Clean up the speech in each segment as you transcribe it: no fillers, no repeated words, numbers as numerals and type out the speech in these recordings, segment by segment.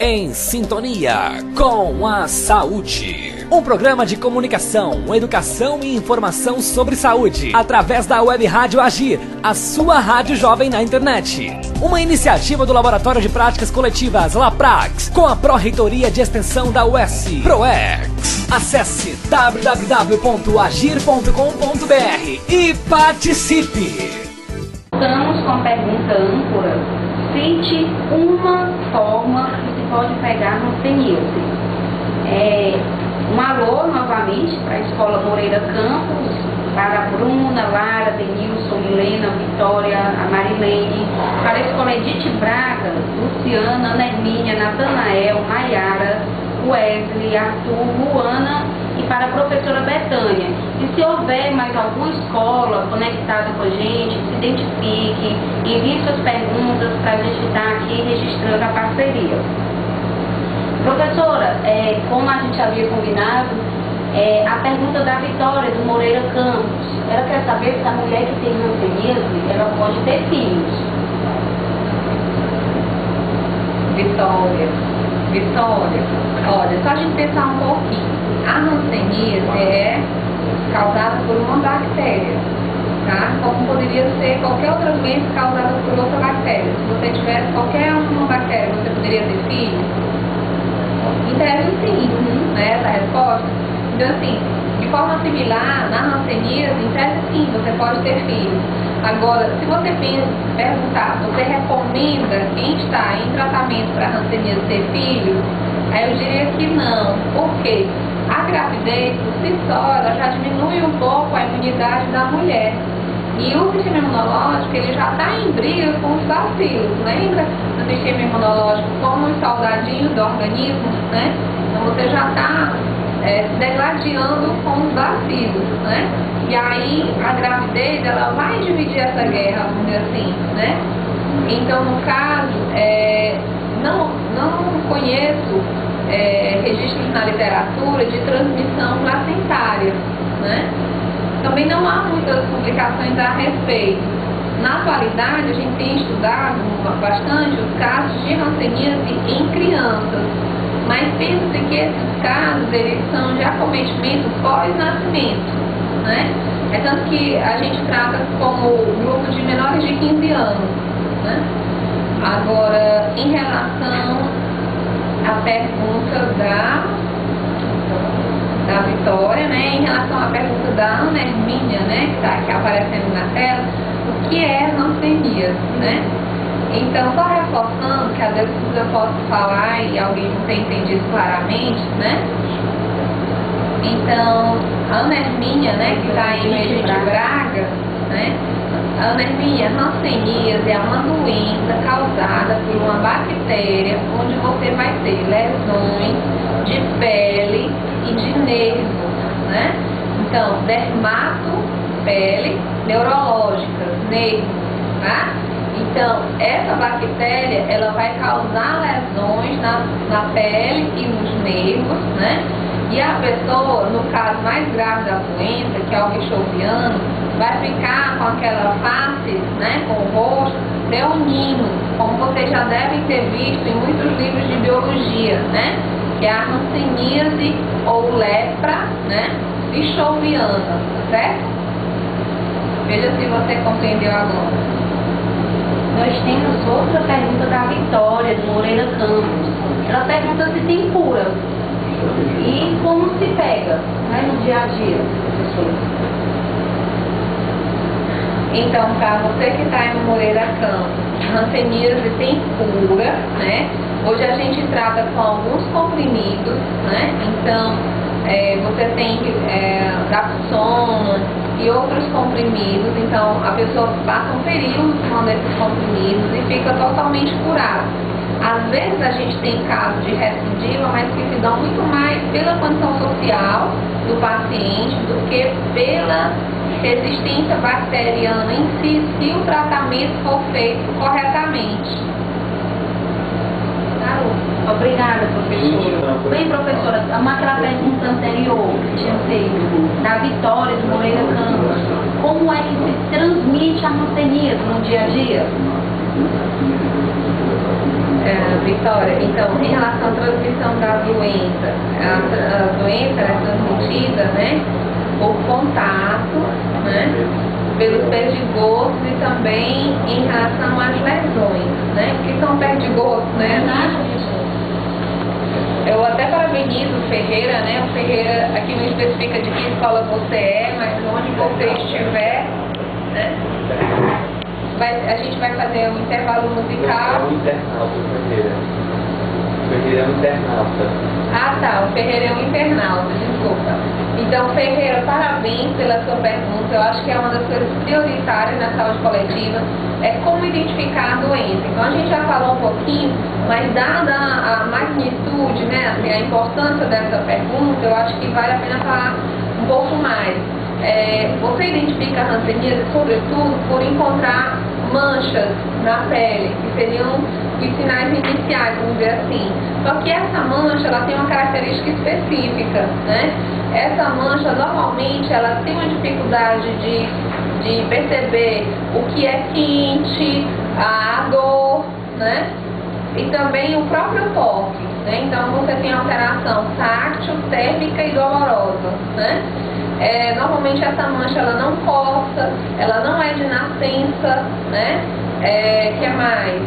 Em sintonia com a saúde. Um programa de comunicação, educação e informação sobre saúde através da Web Rádio Agir, a sua rádio jovem na internet. Uma iniciativa do Laboratório de Práticas Coletivas LAPRAX com a Pró-Reitoria de Extensão da UES, PROEX. Acesse www.agir.com.br e participe. Estamos com a pergunta âncora. Cite uma forma que se pode pegar hanseníase. Um alô novamente para a Escola Moreira Campos, para a Bruna, Lara, Denilson, Milena, Vitória, a Marilene, para a Escola Edith Braga, Luciana, Ana Hermínia, Natanael, Maiara, Wesley, Arthur, Luana e para a professora Betânia. E se houver mais alguma escola conectada com a gente, se identifique, envie suas perguntas para a gente estar aqui registrando a parceria. Professora, como a gente havia combinado, a pergunta da Vitória, do Moreira Campos, ela quer saber se a mulher que tem hanseníase, ela pode ter filhos. Vitória, olha, só a gente pensar um pouquinho. A hanseníase é causada por uma bactéria, tá? Como poderia ser qualquer outra doença causada por outra bactéria. Se você tivesse qualquer uma bactéria, você poderia ter filho? Em tese, sim, né? Essa resposta. Então, assim, de forma similar, na hanseníase, em tese, sim, você pode ter filho. Agora, se você perguntar, você recomenda quem está em tratamento para hanseníase ter filho? Aí eu diria que não. Por quê? A gravidez, por si só, ela já diminui um pouco a imunidade da mulher. E o sistema imunológico, ele já está em briga com os bacilos. Lembra do sistema imunológico como os soldadinhos do organismo, né? Então você já está se degladiando com os bacilos, né? E aí a gravidez, ela vai dividir essa guerra, vamos dizer assim, né? Então, no caso, não conheço registros na literatura de transmissão placentária, né? Também não há muitas publicações a respeito. Na atualidade, a gente tem estudado bastante os casos de hanseníase em crianças, mas pensa que esses casos, eles são de acometimento pós-nascimento, né? É tanto que a gente trata como grupo de menores de 15 anos, né? Agora, em relação à pergunta da Vitória, né? Em relação à pergunta da Ana Hermínia, né? Que está aqui aparecendo na tela, o que é hanseníase, né? Então, só reforçando, que às vezes eu posso falar e alguém não tem entendido claramente, né? Então, a Ana Hermínia, né, que está em Edith Braga, né? A Ana Hermínia, hanseníase é uma doença causada por uma bactéria onde você vai ter lesões de pele e de nervos, né? Então, dermato, pele, neurológicas, nervos, tá? Então, essa bactéria, ela vai causar lesões na pele e nos nervos, né? E a pessoa, no caso mais grave da doença, que é o bichoviano, vai ficar com aquela face, né, com o rosto leonino, como vocês já devem ter visto em muitos livros de biologia, né? Que é a hanseníase ou lepra, né, bichoviana, certo? Veja se você compreendeu agora. Nós temos outra pergunta da Vitória, do Moreira Campos. Ela pergunta se tem cura e como se pega, né, no dia a dia, professor. Então, para você que está em Moreira Campos, hanseníase tem cura, né? Hoje a gente trata com alguns comprimidos, né? Então, você tem Dapsona e outros comprimidos. Então, a pessoa passa um período tomando esses comprimidos e fica totalmente curada. Às vezes a gente tem casos de recidiva, mas que se dão muito mais pela condição social do paciente do que pela resistência bacteriana em si, se o tratamento for feito corretamente. Obrigada, professora. Bem, professora, aquela pergunta anterior que tinha feito, da Vitória, do Moreira Campos, como é que se transmite a hanseníase no dia a dia? Vitória, então, em relação à transmissão da doença, a doença é transmitida, né, por contato, né, pelos perdigotos e também em relação às lesões, né, que são perdigotos, né? Eu até parabenizo o Ferreira, né, o Ferreira aqui não especifica de que escola você é, mas onde você estiver, né, a gente vai fazer um intervalo musical. O Ferreira é um internauta. Ah, tá, o Ferreira é um internauta, desculpa. Então, Ferreira, parabéns pela sua pergunta. Eu acho que é uma das coisas prioritárias na saúde coletiva, é como identificar a doença. Então, a gente já falou um pouquinho, mas dada a magnitude, né, assim, a importância dessa pergunta, eu acho que vale a pena falar um pouco mais. Você identifica a hanseníase, sobretudo, por encontrar manchas na pele, que seriam os sinais iniciais, vamos dizer assim. Só que essa mancha, ela tem uma característica específica, né? Essa mancha, normalmente, ela tem uma dificuldade de perceber o que é quente, a dor, né? E também o próprio toque, né? Então, você tem alteração táctil, térmica e dolorosa, né? Normalmente essa mancha ela não coça, ela não é de nascença, né? Que mais?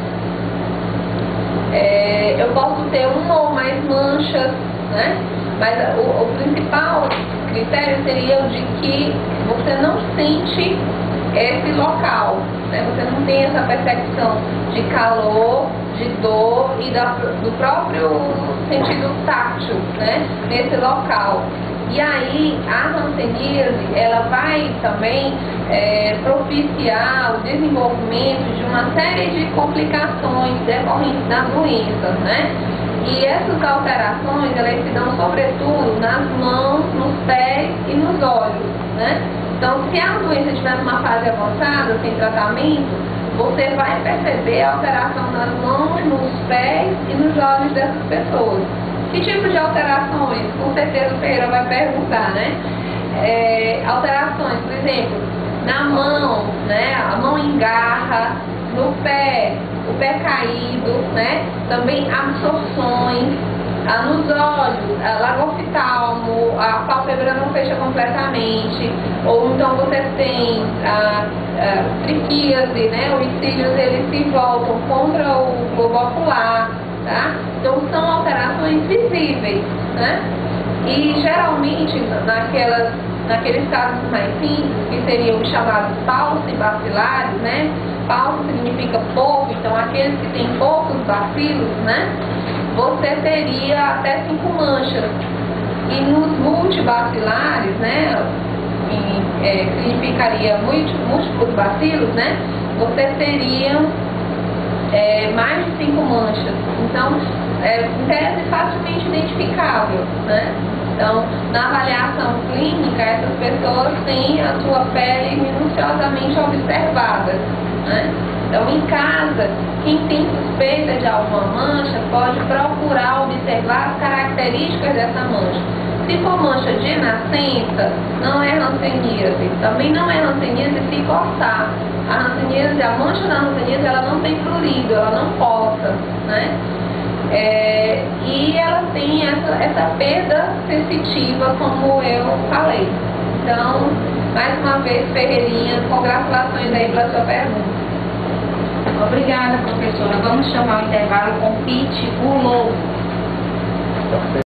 Eu posso ter uma ou mais manchas, né? Mas o principal critério seria o de que você não sente esse local, né? Você não tem essa percepção de calor, de dor e do próprio sentido táctil, né? Nesse local. E aí, a hanseníase, ela vai também propiciar o desenvolvimento de uma série de complicações decorrentes da doença, né? E essas alterações, elas se dão sobretudo nas mãos, nos pés e nos olhos, né? Então, se a doença estiver numa fase avançada, sem tratamento, você vai perceber a alteração nas mãos, nos pés e nos olhos dessas pessoas. Que tipo de alterações? Com certeza o Ferreira vai perguntar, né? Alterações, por exemplo, na mão, né? A mão engarra, no pé, o pé caído, né? Também absorções, nos olhos, lagoftalmo, a pálpebra não fecha completamente, ou então você tem triquíase, né? Os cílios eles se voltam contra o globo ocular, tá? Então são alterações visíveis, né? E geralmente naqueles casos mais simples, que seriam os chamados paucibacilares, né? Pauci significa pouco, então aqueles que têm poucos bacilos, né? Você teria até 5 manchas. E nos multibacilares, né? Significaria múltiplos bacilos, né? Você teria mais de 5 manchas. Então, em tese, facilmente identificável, né? Então, na avaliação clínica, essas pessoas têm a sua pele minuciosamente observada, né? Então, em casa, quem tem suspeita de alguma mancha pode procurar observar as características dessa mancha. Se for mancha de nascença, não é hanseníase. Também não é hanseníase se coçar. A hanseníase, a mancha da hanseníase, ela não tem prurido, ela não coça, né? E ela tem essa perda sensitiva, como eu falei. Então, mais uma vez, Ferreirinha, congratulações aí pela sua pergunta. Obrigada, professora. Vamos chamar o intervalo com Pete Hulou.